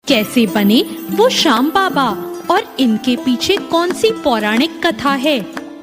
कैसे बने वो श्याम बाबा और इनके पीछे कौन सी पौराणिक कथा है,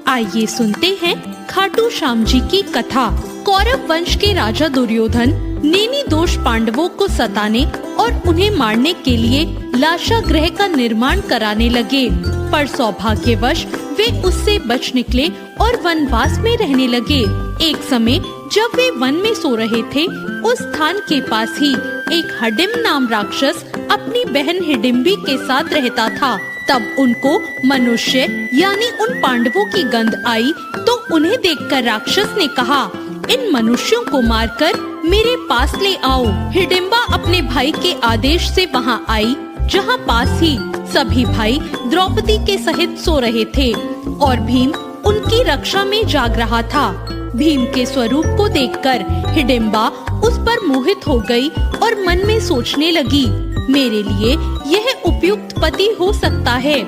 आइए सुनते हैं खाटू श्याम जी की कथा। कौरव वंश के राजा दुर्योधन नेमी दोष पांडवों को सताने और उन्हें मारने के लिए लाशागृह का निर्माण कराने लगे, पर सौभाग्यवश वे उससे बच निकले और वनवास में रहने लगे। एक समय जब वे वन में सो रहे थे, उस स्थान के पास ही एक हडिम्ब नाम राक्षस अपनी बहन हिडिम्बी के साथ रहता था। तब उनको मनुष्य यानी उन पांडवों की गंध आई, तो उन्हें देखकर राक्षस ने कहा, इन मनुष्यों को मारकर मेरे पास ले आओ। हिडिम्बा अपने भाई के आदेश से वहां आई, जहां पास ही सभी भाई द्रौपदी के सहित सो रहे थे और भीम उनकी रक्षा में जाग रहा था। भीम के स्वरूप को देखकर हिडिम्बा उस पर मोहित हो गई और मन में सोचने लगी, मेरे लिए यह उपयुक्त पति हो सकता है।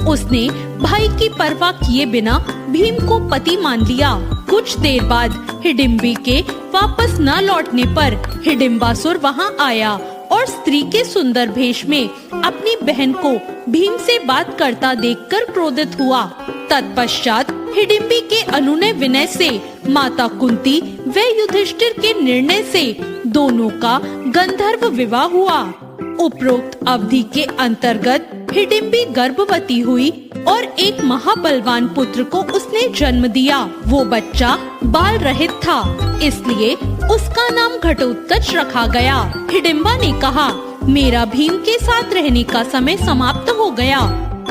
उसने भाई की परवाह किए बिना भीम को पति मान लिया। कुछ देर बाद हिडिम्बी के वापस न लौटने पर हिडिम्बासुर वहां आया और स्त्री के सुंदर भेष में अपनी बहन को भीम से बात करता देखकर क्रोधित हुआ। तत्पश्चात हिडिम्बी के अनुनय विनय से माता कुंती व युधिष्ठिर के निर्णय से दोनों का गंधर्व विवाह हुआ। उपरोक्त अवधि के अंतर्गत हिडिम्बी गर्भवती हुई और एक महाबलवान पुत्र को उसने जन्म दिया। वो बच्चा बाल रहित था, इसलिए उसका नाम घटोत्कच रखा गया। हिडिम्बा ने कहा, मेरा भीम के साथ रहने का समय समाप्त हो गया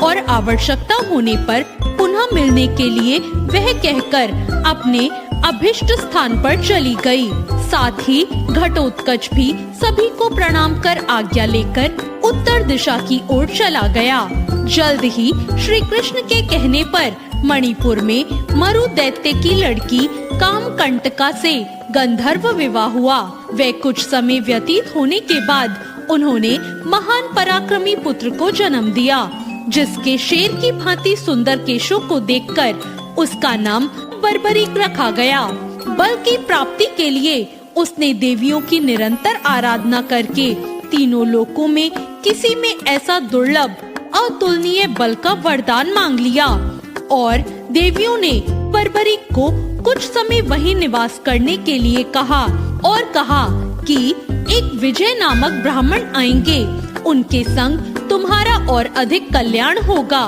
और आवश्यकता होने पर पुनः मिलने के लिए वह कहकर अपने अभिष्ट स्थान पर चली गई। साथ ही घटोत्कच भी सभी को प्रणाम कर आज्ञा लेकर उत्तर दिशा की ओर चला गया। जल्द ही श्री कृष्ण के कहने पर मणिपुर में मरु दैत्य की लड़की कामकंटका से गंधर्व विवाह हुआ। वे कुछ समय व्यतीत होने के बाद उन्होंने महान पराक्रमी पुत्र को जन्म दिया, जिसके शेर की भांति सुंदर केशों को देखकर उसका नाम बर्बरीक रखा गया। बल की प्राप्ति के लिए उसने देवियों की निरंतर आराधना करके तीनों लोकों में किसी में ऐसा दुर्लभ अतुलनीय बल का वरदान मांग लिया और देवियों ने बर्बरीक को कुछ समय वहीं निवास करने के लिए कहा और कहा कि एक विजय नामक ब्राह्मण आएंगे, उनके संग तुम्हारा और अधिक कल्याण होगा।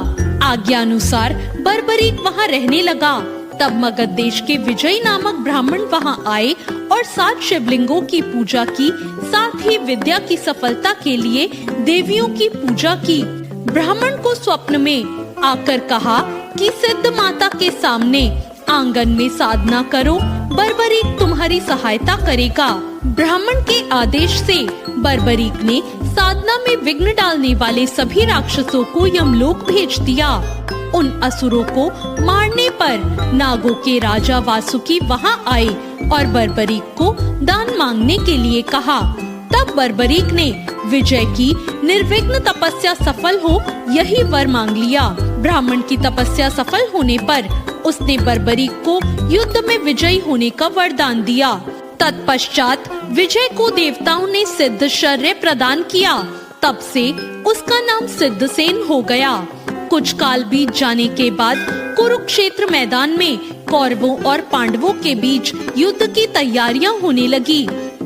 आज्ञानुसार बर्बरीक वहाँ रहने लगा। तब मगध देश के विजय नामक ब्राह्मण वहां आए और 7 शिवलिंगों की पूजा की, साथ ही विद्या की सफलता के लिए देवियों की पूजा की। ब्राह्मण को स्वप्न में आकर कहा कि सिद्ध माता के सामने आंगन में साधना करो, बर्बरीक तुम्हारी सहायता करेगा। ब्राह्मण के आदेश से बर्बरीक ने साधना में विघ्न डालने वाले सभी राक्षसों को यमलोक भेज दिया। उन असुरों को मारने पर नागों के राजा वासुकी वहां आए और बर्बरीक को दान मांगने के लिए कहा। तब बर्बरीक ने विजय की निर्विघ्न तपस्या सफल हो यही वर मांग लिया। ब्राह्मण की तपस्या सफल होने पर उसने बर्बरीक को युद्ध में विजयी होने का वरदान दिया। तत्पश्चात विजय को देवताओं ने सिद्ध शौर्य प्रदान किया। तब से उसका नाम सिद्धसेन हो गया। कुछ काल बीत जाने के बाद कुरुक्षेत्र मैदान में कौरवों और पांडवों के बीच युद्ध की तैयारियां होने लगी।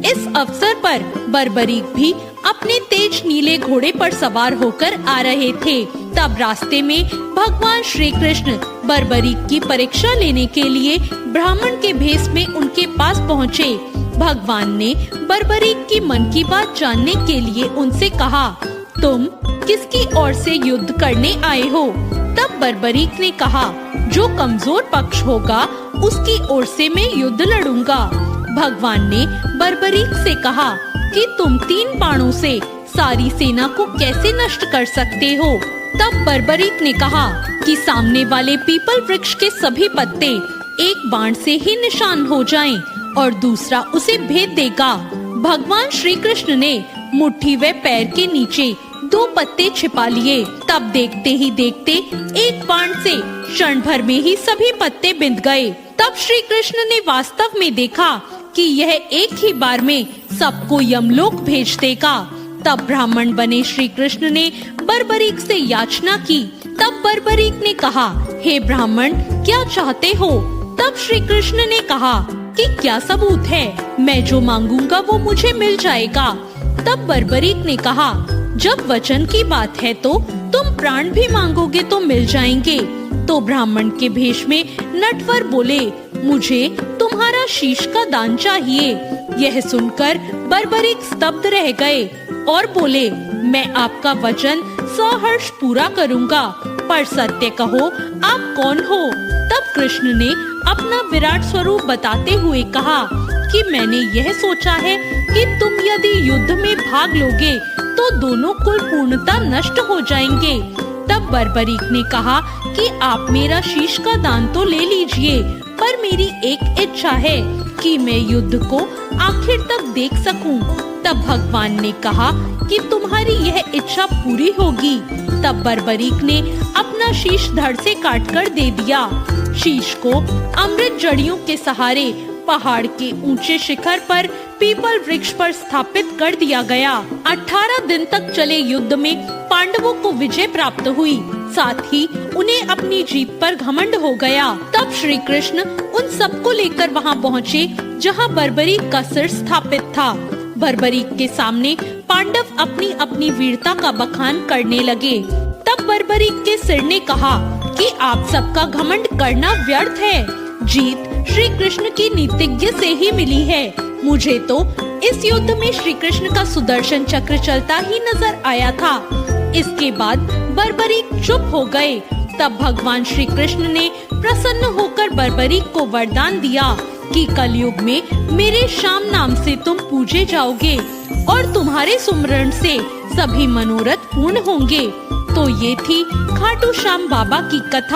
इस अवसर पर बर्बरीक भी अपने तेज नीले घोड़े पर सवार होकर आ रहे थे। तब रास्ते में भगवान श्री कृष्ण बर्बरीक की परीक्षा लेने के लिए ब्राह्मण के भेष में उनके पास पहुँचे। भगवान ने बर्बरीक की मन की बात जानने के लिए उनसे कहा, तुम किसकी ओर से युद्ध करने आए हो? तब बर्बरीक ने कहा, जो कमजोर पक्ष होगा उसकी ओर से मैं युद्ध लड़ूंगा। भगवान ने बर्बरीक से कहा कि तुम 3 बाणों से सारी सेना को कैसे नष्ट कर सकते हो? तब बर्बरीक ने कहा कि सामने वाले पीपल वृक्ष के सभी पत्ते एक बाण से ही निशान हो जाएं और दूसरा उसे भेद देगा। भगवान श्री कृष्ण ने मुट्ठी व पैर के नीचे 2 पत्ते छिपा लिए। तब देखते ही देखते एक बाण से क्षण भर में ही सभी पत्ते बिंद गए। तब श्री कृष्ण ने वास्तव में देखा कि यह एक ही बार में सबको यमलोक भेज देगा। तब ब्राह्मण बने श्री कृष्ण ने बर्बरीक से याचना की। तब बर्बरीक ने कहा, हे ब्राह्मण, क्या चाहते हो? तब श्री कृष्ण ने कहा कि क्या सबूत है, मैं जो मांगूंगा वो मुझे मिल जाएगा। तब बर्बरीक ने कहा, जब वचन की बात है तो तुम प्राण भी मांगोगे तो मिल जाएंगे। तो ब्राह्मण के भेष में नटवर बोले, मुझे तुम्हारा शीश का दान चाहिए। यह सुनकर बर्बरीक स्तब्ध रह गए और बोले, मैं आपका वचन सहर्ष पूरा करूंगा, पर सत्य कहो, आप कौन हो? तब कृष्ण ने अपना विराट स्वरूप बताते हुए कहा कि मैंने यह सोचा है कि तुम यदि युद्ध में भाग लोगे तो दोनों कुल पूर्णता नष्ट हो जाएंगे। तब बर्बरीक ने कहा कि आप मेरा शीश का दान तो ले लीजिए, पर मेरी एक इच्छा है कि मैं युद्ध को आखिर तक देख सकूं। तब भगवान ने कहा कि तुम्हारी यह इच्छा पूरी होगी। तब बर्बरीक ने अपना शीश धड़ से काटकर दे दिया। शीश को अमृत जड़ियों के सहारे पहाड़ के ऊंचे शिखर पर पीपल वृक्ष पर स्थापित कर दिया गया। 18 दिन तक चले युद्ध में पांडवों को विजय प्राप्त हुई, साथ ही उन्हें अपनी जीत पर घमंड हो गया। तब श्री कृष्ण उन सबको लेकर वहां पहुँचे जहां बर्बरीक का सिर स्थापित था। बर्बरीक के सामने पांडव अपनी अपनी वीरता का बखान करने लगे। तब बर्बरीक के सिर ने कहा कि आप सबका घमंड करना व्यर्थ है। जीत श्री कृष्ण की नीतिज्ञ से ही मिली है। मुझे तो इस युद्ध में श्री कृष्ण का सुदर्शन चक्र चलता ही नजर आया था। इसके बाद बर्बरीक चुप हो गए। तब भगवान श्री कृष्ण ने प्रसन्न होकर बर्बरीक को वरदान दिया कि कलयुग में मेरे श्याम नाम से तुम पूजे जाओगे और तुम्हारे सुमरण से सभी मनोरथ पूर्ण होंगे। तो ये थी खाटू श्याम बाबा की कथा।